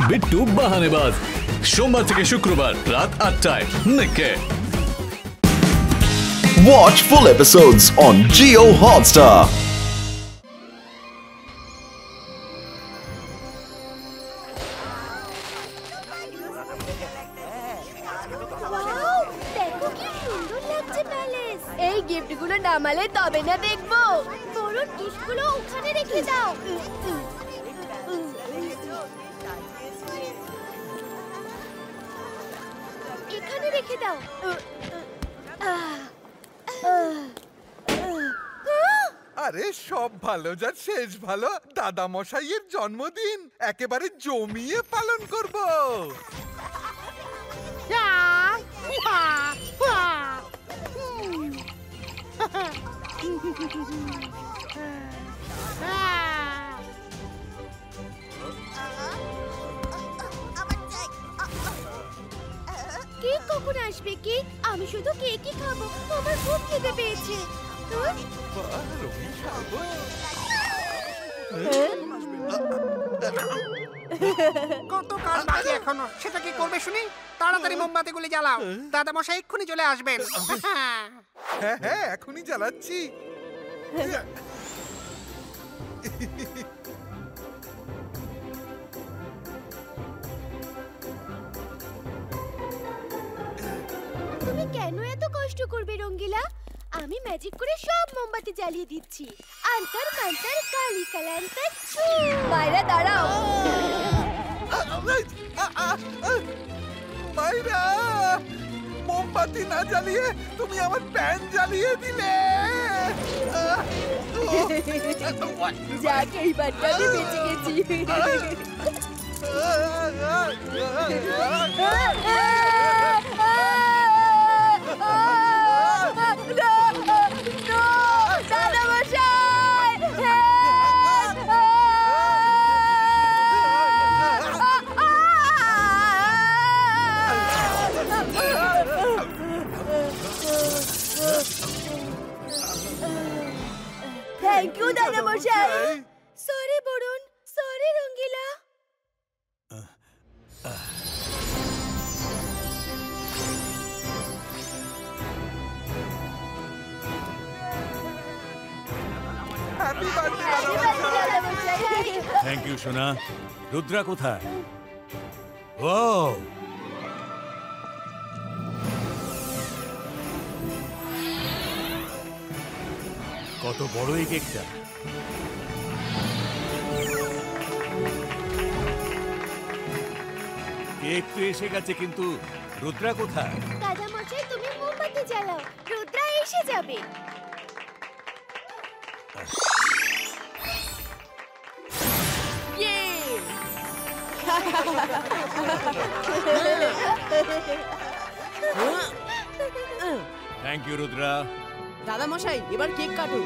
বিট্টু বাহানেবাজ, সোমবার থেকে শুক্রবার রাত 8টায় নিকে। Watch full episodes on Jio Hotstar. এই গিফটগুলো নামালে তবে না দেখবো। বড় ডিশগুলো ওখানে রেখে দাও। এখানে রেখে দাও। আরে সব ভালো যার শেষ ভালো। দাদা মশাইয়ের জন্মদিন একেবারে জমিয়ে পালন করব। কেক কখন আসবে? কেক আমি শুধু কেকই খাবো, আমার খুব খেতে পেয়েছে। কত কাজ বাকি এখনো, সেটা কি করবে শুনি? তাড়াতাড়ি মোমবাতিগুলি জ্বালাও, দাদা মশাই এক্ষুনি চলে আসবেন। হ্যাঁ হ্যাঁ এখনই জ্বালাচ্ছি। তুমি কেন এত কষ্ট করবে রঙ্গিলা? আমি ম্যাজিক করে সব মোমবাতি জ্বালিয়ে দিচ্ছি। আন্তর মান্তর কালি কালান্তর ছু। মায়েরা দাঁড়াও। মাইরা, মোমবাতি না জ্বালিয়ে তুমি আমার প্যান জ্বালিয়ে দিলে। যাক, এইবারটা আমি বেঁচে গেছি। থ্যাংক ইউ দাদা মশাই। সরি বরুণ, সরি রঙ্গিলা। হ্যাপি বার্থডে দাদা মশাই। থ্যাংক ইউ সোনা। রুদ্রা কোথায়? ও কত বড় এই কেকটা! কেক তো এসে গেছে, কিন্তু রুদ্রা কোথায়? দাদা মশাই তুমি মোমবাতি জ্বালাও, রুদ্রা এসে যাবে। Thank you Rudra. দাদা মশাই এবার কেক কাটুন।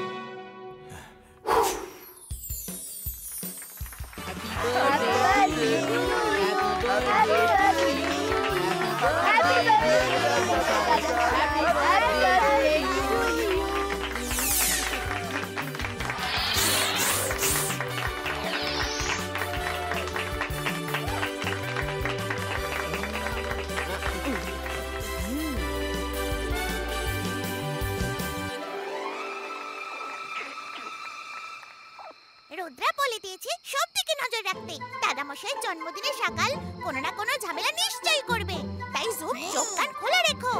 রুদ্রা বলে দিয়েছে সব দিকে নজর রাখতে। দাদা মশাইয়ের জন্মদিনে সকাল কোনো না কোনো ঝামেলা নিশ্চয়ই করবে, তাই চোখ কান খোলা রেখো।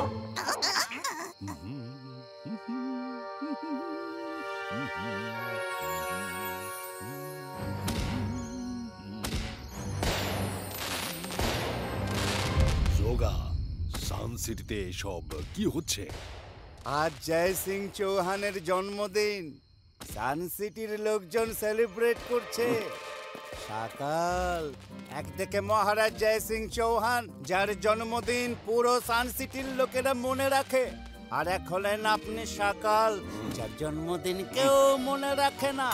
যোগা সান সিটিতে সব কি হচ্ছে? আজ জয় সিং চৌহানের জন্মদিন। সান সিটির লোকজন সেলিব্রেট করছে। সকাল একদিকে মহারাজ জয় সিং চৌহান, যার জন্মদিন পুরো সান সিটির লোকেরা মনে রাখে, আর এক হলেন আপনি সকাল, যার জন্মদিন কেউ মনে রাখে না।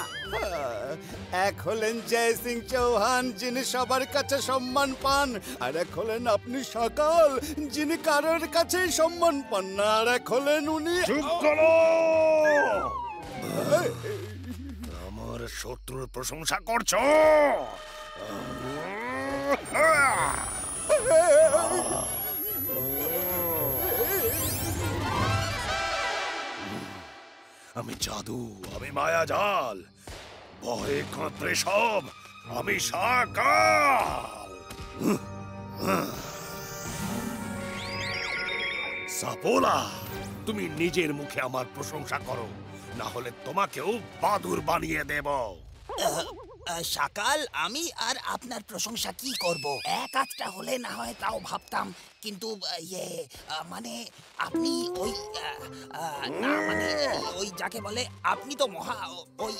এক হলেন জয় সিং চৌহান, যিনি সবার কাছে সম্মান পান, আর এক হলেন আপনি সকাল, যিনি কারোর কাছেই সম্মান পান না, আর এক হলেন উনি। চুপ করো! আমার শত্রুর প্রশংসা করছো? আমি জাদু, আমি মায়াজাল, ভয়ে কাঁপড়ে সব, আমি শাকাল। সাপোলা, তুমি নিজের মুখে আমার প্রশংসা করো, না হলে তোমাকেও বাদুর বানিয়ে দেব। সকাল, আমি আর আপনার প্রশংসা কি করব? এক আধটা হলে না হয় তাও ভাবতাম, কিন্তু মানে আপনি ওই না মানে ওই যাকে বলে আপনি তো মহা ওই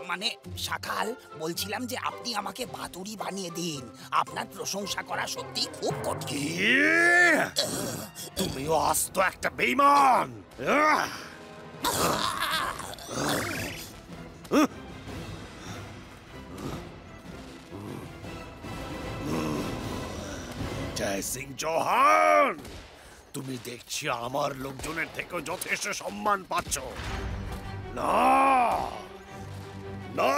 মানে সকাল, বলছিলাম যে আপনি আমাকে বাদুড়ি বানিয়ে দিন। আপনার প্রশংসা করা সত্যি খুব কঠিন। তুমিও আস্ত একটা বেঈমান। জয় সিং চৌহান, তুমি দেখছি আমার লোকজনের থেকেও যথেষ্ট সম্মান পাচ্ছ। না না,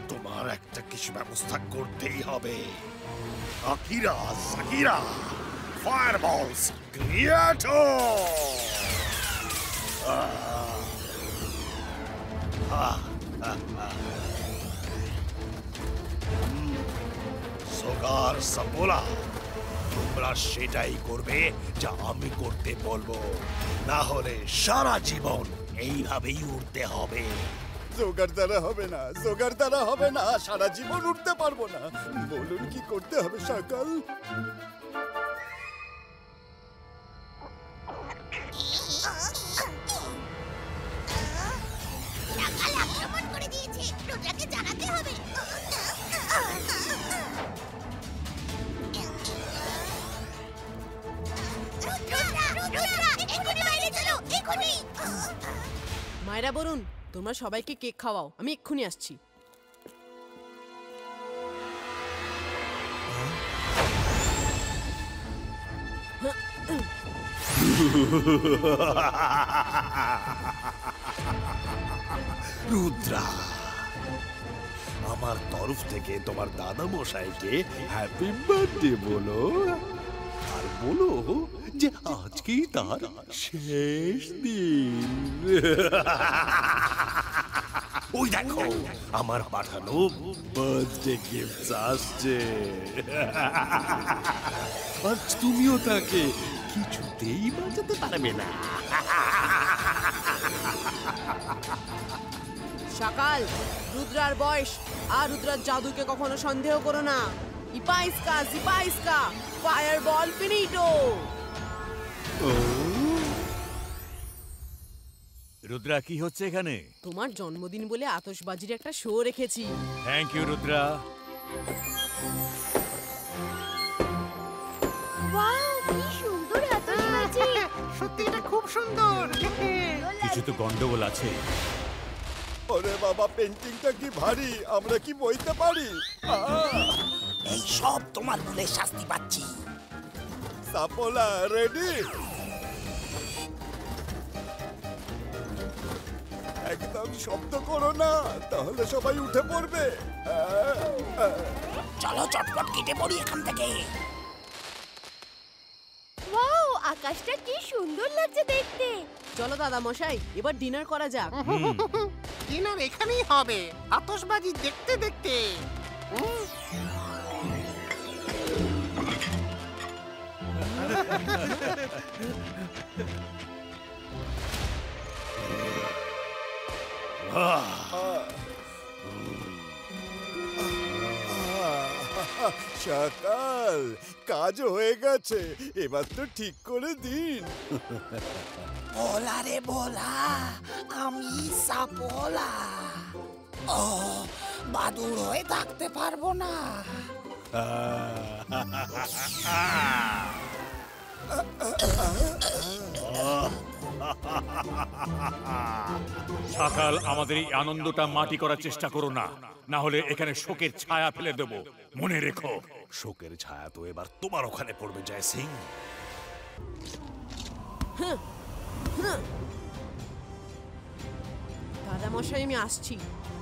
তোমার একটা কিছু ব্যবস্থা করতেই হবে। Akira Shakira ফায়ারবলস ক্রিয়েটো। সোগার সাপোলা, তোমরা সেটাই করবে যা আমি করতে বলবো, না হলে সারা জীবন এইভাবেই উঠতে হবে। জোগাড় দ্বারা হবে না, জোগাড় দ্বারা হবে না, সারা জীবন উঠতে পারবো না। বলুন কি করতে হবে সকাল? সকাল আক্রমণ করে দিয়েছে, রুদ্রাকে জানাতে হবে। মায়েরা বরুণ, তোমরা সবাইকে কেক খাওয়াও, আমি এক্ষুনি আসছি। রুদ্রা, আমার তরফ থেকে তোমার দাদা মশাইকে হ্যাপি বার্থডে বলো, আর বলো যে আজকেই তার শেষ দিন। ওই দেখো, আমার পাঠানো বার্থডে গিফট আসছে। আজ তুমিও তাকে কিছুতেই বাঁচাতে পারবে না। সকাল, রুদ্রার বয়স আর রুদ্রার জাদুকে কখনো সন্দেহ করো না। ইপাইস্কা জিপাইস্কা ফায়ারবল ফিনিটো। রুদ্রা, কি হচ্ছে এখানে? তোমার জন্মদিন বলে আতশবাজির একটা শো রেখেছি। Thank you Rudra. ওয়াও, কি সুন্দর আতশবাজি! সত্যি এটা খুব সুন্দর। কিছু তো গন্ডগোল আছে। ওরে বাবা, পেন্টিংটা কি ভারী, আমরা কি বইতে পারি? এই সব তোমার ভুলে শাস্তি পাচ্ছি। সাপোলা রেডি? একদম শব্দ করো না, তাহলে সবাই উঠে পড়বে। চলো চটপট কেটে পড়ি এখান থেকে। ওয়াও, আকাশটা কি সুন্দর লাগছে দেখতে। চলো দাদা মশাই, এবার ডিনার করা যাক। ডিনার এখানেই হবে, আতশবাজি দেখতে দেখতে। সকাল, কাজ হয়ে গেছে, এবার তো ঠিক করে দিন। বলা রে বলা, আমি সাপোলা। ও, বাদুড় হয়ে থাকতে পারবো না। সকাল, আমাদের এই আনন্দটা মাটি করার চেষ্টা করো না, না হলে এখানে শোকের ছায়া ফেলে দেব। মনে রেখো, শোকের ছায়া তো এবার তোমার ওখানে পড়বে জয় সিং। দাদা মশাই, আমি আসছি।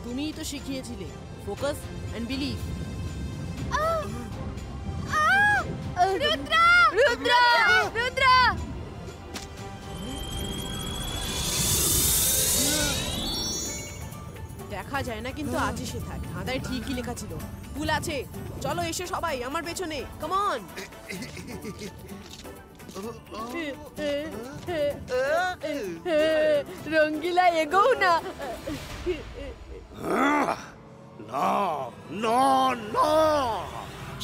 তুমিই তো শিখিয়েছিলে focus and believe. Rudra, Rudra, Rudra! দেখা যায় না কিন্তু আছে সে থাকে। ধাঁধায় ঠিকই লেখা ছিল, ভুল আছে। চলো এসে সবাই আমার পেছনে, কাম অন। রঙ্গিলা এগোও না। না না না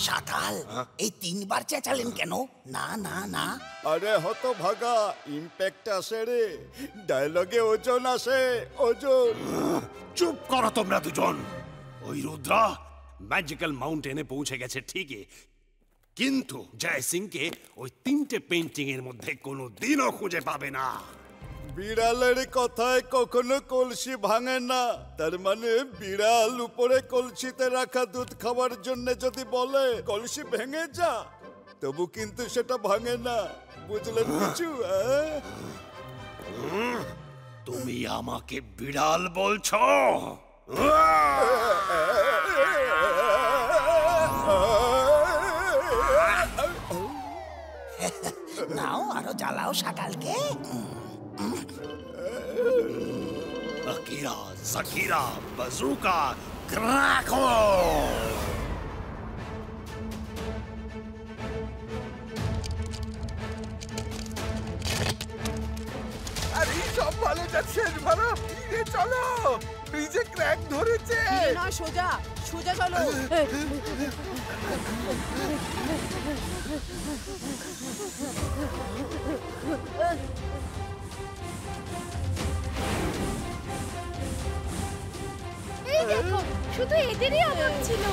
শাকাল, এই 3 বার চেঁচালেন কেন? না না না। আরে হতভাগা, ইম্প্যাক্ট আসে রে, ডায়লগে ওজন আসে, ওজন। চুপ করো তোমরা দুজন। ওই রুদ্রা ম্যাজিক্যাল মাউন্টেনে পৌঁছে গেছে ঠিকই, কিন্তু জয় সিংকে ওই 3টে পেইন্টিং এর মধ্যে কোনো দিনও খুঁজে পাবে না। বিড়ালের কথায় কখনো কলসি ভাঙে না, তার মানে বিড়াল উপরে কলসিতে রাখা দুধ খাওয়ার জন্য যদি বলে কলসি ভেঙে যা, তবু কিন্তু সেটা ভাঙে না। বুঝলেন কিছু? তুমি আমাকে বিড়াল বলছো? নাও আরো জ্বালাও শাকালকে। Akira জাকিরা বাজুকা Krakow. আরে সব ভালো যাচ্ছে, শেষ ভালো। ফিরে চলো, ব্রিজে ক্র্যাক ধরেছে। না, সোজা সোজা চলো। এই দেখো, শুধু এদেরই অভাব ছিল।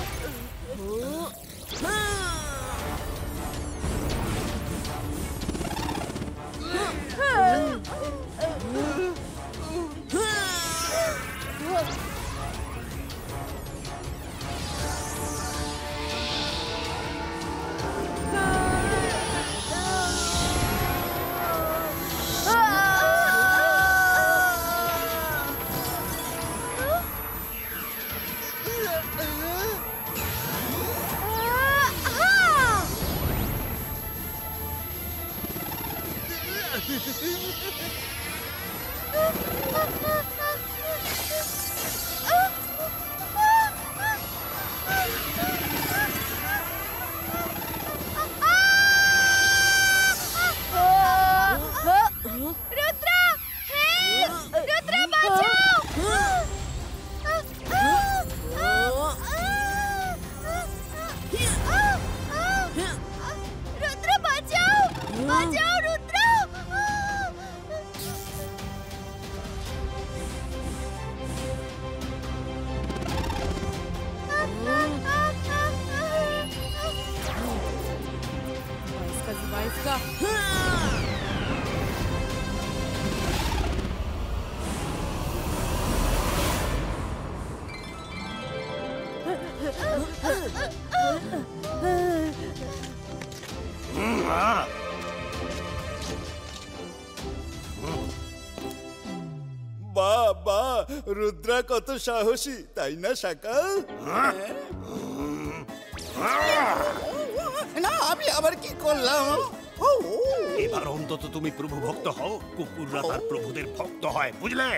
বাবা, রুদ্রা কত সাহসী, তাই না শাকাল? না, আমি আবার কি করলাম? এবার অন্তত তুমি প্রভু ভক্ত হও। কুকুররা তার প্রভুদের ভক্ত হয়, বুঝলে?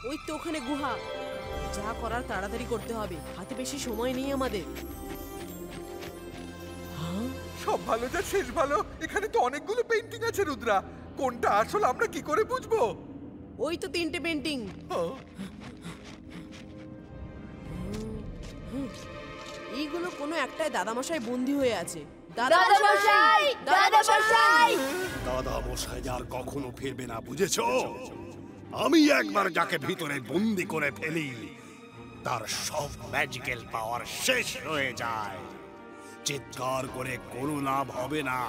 ওই তো ওখানে গুহা। যা করার তাড়াতাড়ি করতে হবে, হাতে বেশি সময় নেই আমাদের। সব ভালো যা শেষ ভালো। এখানে তো অনেকগুলো পেইন্টিং আছে রুদ্রা, কোনটা আসল আমরা কি করে বুঝবো? ওই তো 3টে পেইন্টিং। এইগুলো কোনো একটাই দাদামশাই বন্দী হয়ে আছে। দাদামশাই, দাদামশাই, দাদামশাই আর কখনো ফিরবে না, বুঝেছো? আমি একবার যাকে ভিতরে বন্দি করে ফেলি, তার সব ম্যাজিক্যাল পাওয়ার শেষ হয়ে যায়। চিৎকার করে কোনো লাভ হবে না।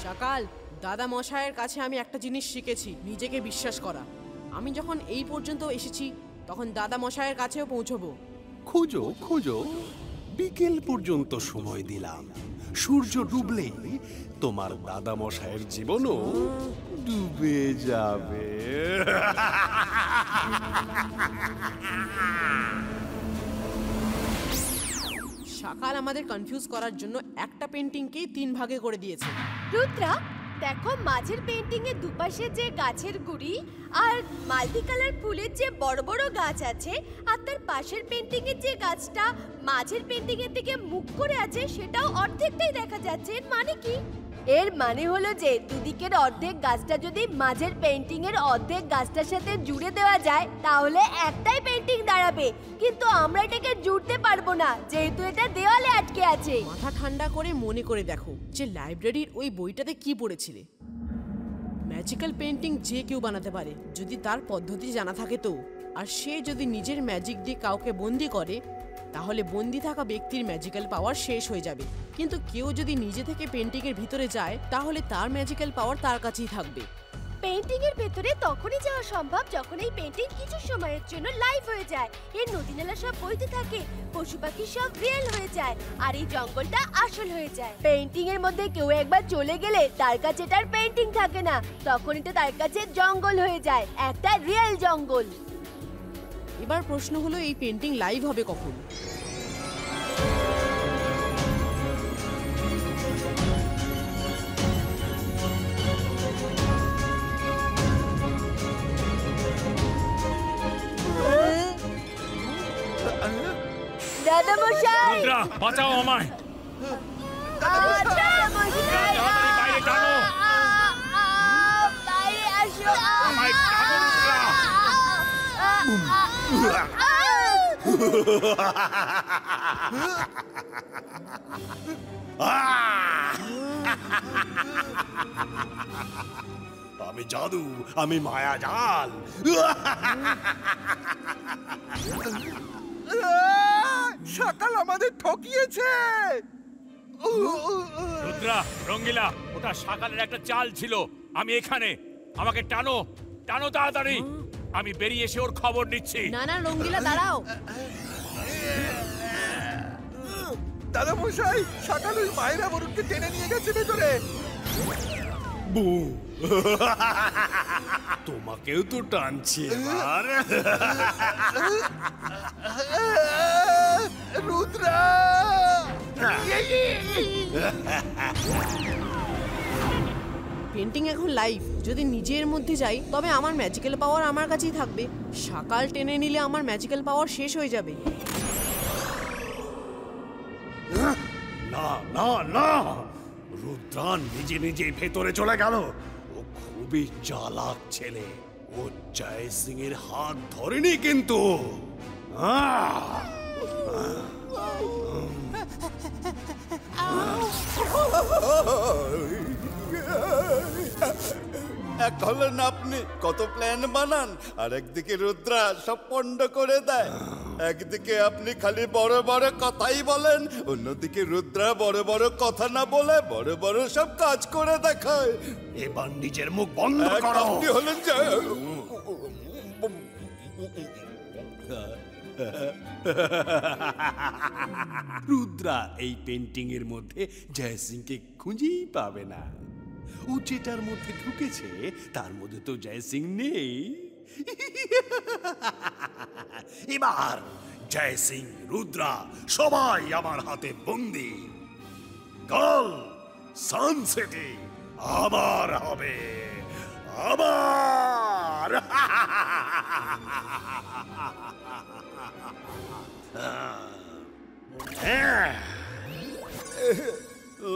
সকাল, দাদামশাইয়ের কাছে আমি একটা জিনিস শিখেছি, নিজেকে বিশ্বাস করা। আমি যখন এই পর্যন্ত এসেছি, তখন দাদামশাইয়ের কাছেও পৌঁছবো। খোঁজো খোঁজো, বিকেল পর্যন্ত সময় দিলাম। সূর্য ডুবলেই তোমার দাদামশাইয়ের জীবনও ডুবে যাবে। সকাল আমাদের কনফিউজ করার জন্য একটা পেইন্টিংকেই 3 ভাগে করে দিয়েছে। রুদ্রা, দেখো মাঝের পেন্টিং এর দুপাশে যে গাছের গুড়ি আর মাল্টি কালার ফুলের যে বড় বড় গাছ আছে আর তার পাশের পেন্টিং এর যে গাছটা মাঝের পেন্টিং এর দিকে মুখ করে আছে সেটাও অর্ধেকটাই দেখা যাচ্ছে। এর মানে কি? এর মানে হলো যে দুদিকের অর্ধেক গাছটা যদি মাঝের পেন্টিং এর অর্ধেক গাছটার সাথে জুড়ে দেওয়া যায় তাহলে একটাই পেন্টিং দাঁড়াবে, কিন্তু আমরা এটাকে জুড়তে পারবো না যেহেতু এটা দেওয়ালে আটকে আছে। মাথা ঠান্ডা করে মনে করে দেখো যে লাইব্রেরির ওই বইটাতে কি পড়েছিলে। ম্যাজিক্যাল পেন্টিং যে কেউ বানাতে পারে যদি তার পদ্ধতি জানা থাকে তো। আর সে যদি নিজের ম্যাজিক দিয়ে কাউকে বন্দি করে তাহলে বন্দি থাকা ব্যক্তির ম্যাজিক্যাল পাওয়ার শেষ হয়ে যাবে, কিন্তু কেউ যদি নিজে থেকে পেন্টিং এর ভিতরে যায় তাহলে তার ম্যাজিক্যাল পাওয়ার তার কাছেই থাকবে। পেন্টিং এর ভেতরে তখনই যাওয়া সম্ভব যখন এই পেন্টিং কিছু সময়ের জন্য লাইভ হয়ে যায়। এর নদী-নালা সব বইতে থাকে, পশু পাখি সব রিয়েল হয়ে যায় আর এই জঙ্গলটা আসল হয়ে যায়। পেন্টিং এর মধ্যে কেউ একবার চলে গেলে তার কাছে তার পেন্টিং থাকে না, তখন এটা তার কাছে জঙ্গল হয়ে যায়, একটা রিয়েল জঙ্গল। এবার প্রশ্ন হলো এই পেন্টিং লাইভ হবে কখন? দাদা মশাই, রুদ্রা বাঁচাও আমায়। দাদা মশাই, বাইরে টানো, বাইরে আসো, আমায় টানো রুদ্রা। আমি জাদু, আমি মায়াজাল। সকাল আমাদের ঠকিয়েছে। রুদ্রা, রঙ্গিলা, ওটা সকালের একটা চাল ছিল। আমি এখানে, আমাকে টানো, টানো তাড়াতাড়ি। আমি বেরিয়ে এসে ওর খবর নিচ্ছি। না না রঙ্গিলা দাঁড়াও। দাদা মশাই, সকাল ওই মায়েরা বরুণকে টেনে নিয়ে গেছে ভেতরে। তোমাকেও তো টানছি এবার। রুদ্রা, পেন্টিং এখন লাইভ, যদি নিজের মধ্যে যাই তবে আমার ম্যাজিক্যাল পাওয়ার আমার কাছেই থাকবে। সকাল টেনে নিলে আমার ম্যাজিক্যাল পাওয়ার শেষ হয়ে যাবে। না না না, রুদ্রা নিজে নিজে ভেতরে চলে গেল। ও খুবই চালাক ছেলে, ও জয় সিং এর হাত ধরেনি কিন্তু। এক হলেন আপনি, কত প্ল্যান বানান আর একদিকে রুদ্রা সব পণ্ড করে দেয়। একদিকে আপনি খালি বড় বড় কথাই বলেন, অন্যদিকে রুদ্রা বড় বড় কথা না বলে বড় বড় সব কাজ করে দেখায়। এবার নিজের মুখ বন্ধ করো। আপনি হলেন যে রুদ্রা এই পেন্টিং এর মধ্যে জয় সিংকে খুঁজেই পাবে না। ও যেটার মধ্যে ঢুকেছে তার মধ্যে তো জয় সিং নেই। এবার জয় সিং, রুদ্রা সবাই আমার হাতে বন্দি। কাল সানসেটে আবার হবে, আবার।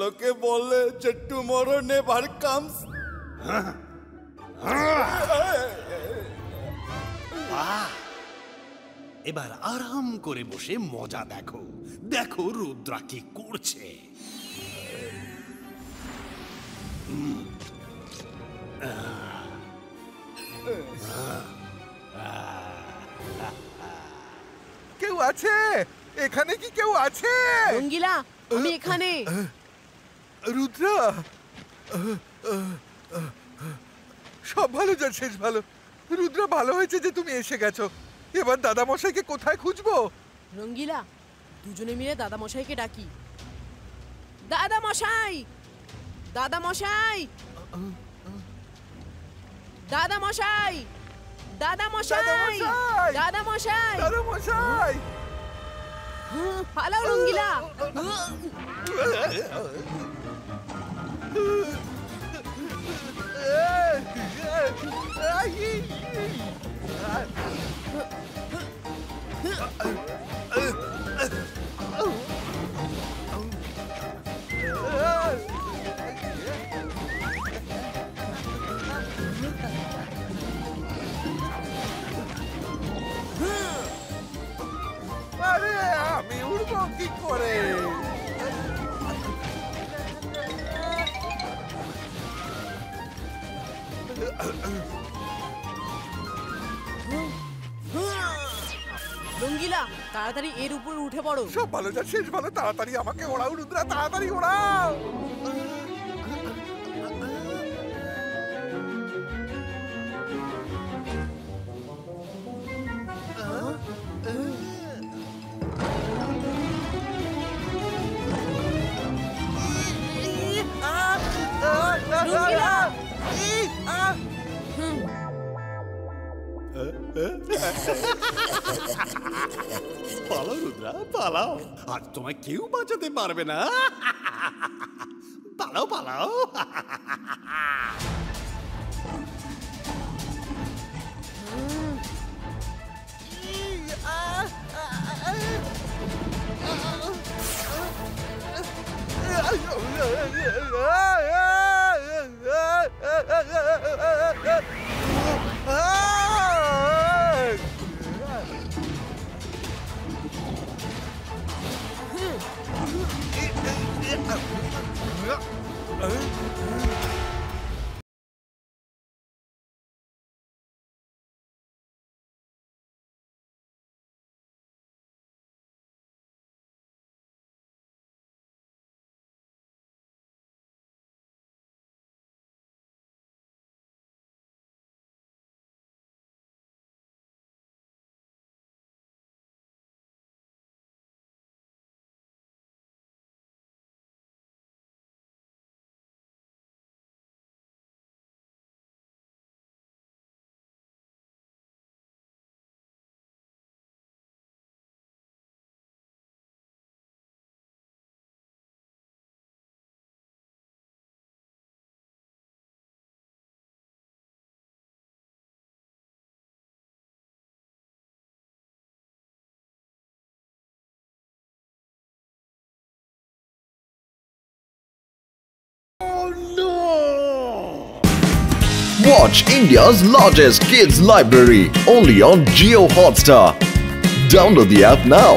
লোকে বলে যে টুমরো নেভার কামস। এবার আরাম করে বসে মজা দেখো, দেখো রুদ্রা কি করছে। কেউ আছে এখানে? কি কেউ আছে? রঙ্গিলা, আমি এখানে। রুদ্রা, সব ভালো যার শেষ ভালো। রুদ্রা, ভালো হয়েছে যে তুমি এসে গেছো। এবার দাদা মশাইকে কোথায় খুঁজবো? রঙ্গিলা, দুজনে মিলে দাদা মশাইকে ডাকি। দাদা মশাই, দাদা মশাই, দাদা মশাই, দাদা মশাই, দাদা মশাই, দাদা মশাই। পালাও রঙ্গিলা। আরে আমি উড়বো কি করে? রঙ্গিলা, তাড়াতাড়ি এর উপরে উঠে পড়ো। সব ভালো যা শেষ ভালো, তাড়াতাড়ি আমাকে ওড়াও রুদ্রা, তাড়াতাড়ি ওড়াও। পালাও রুদ্রা, পালাও, আর তোমায় কেউ বাঁচাতে পারবে না। পালাও পালাও। Watch India's largest kids library only on Jio Hotstar. Download the app now.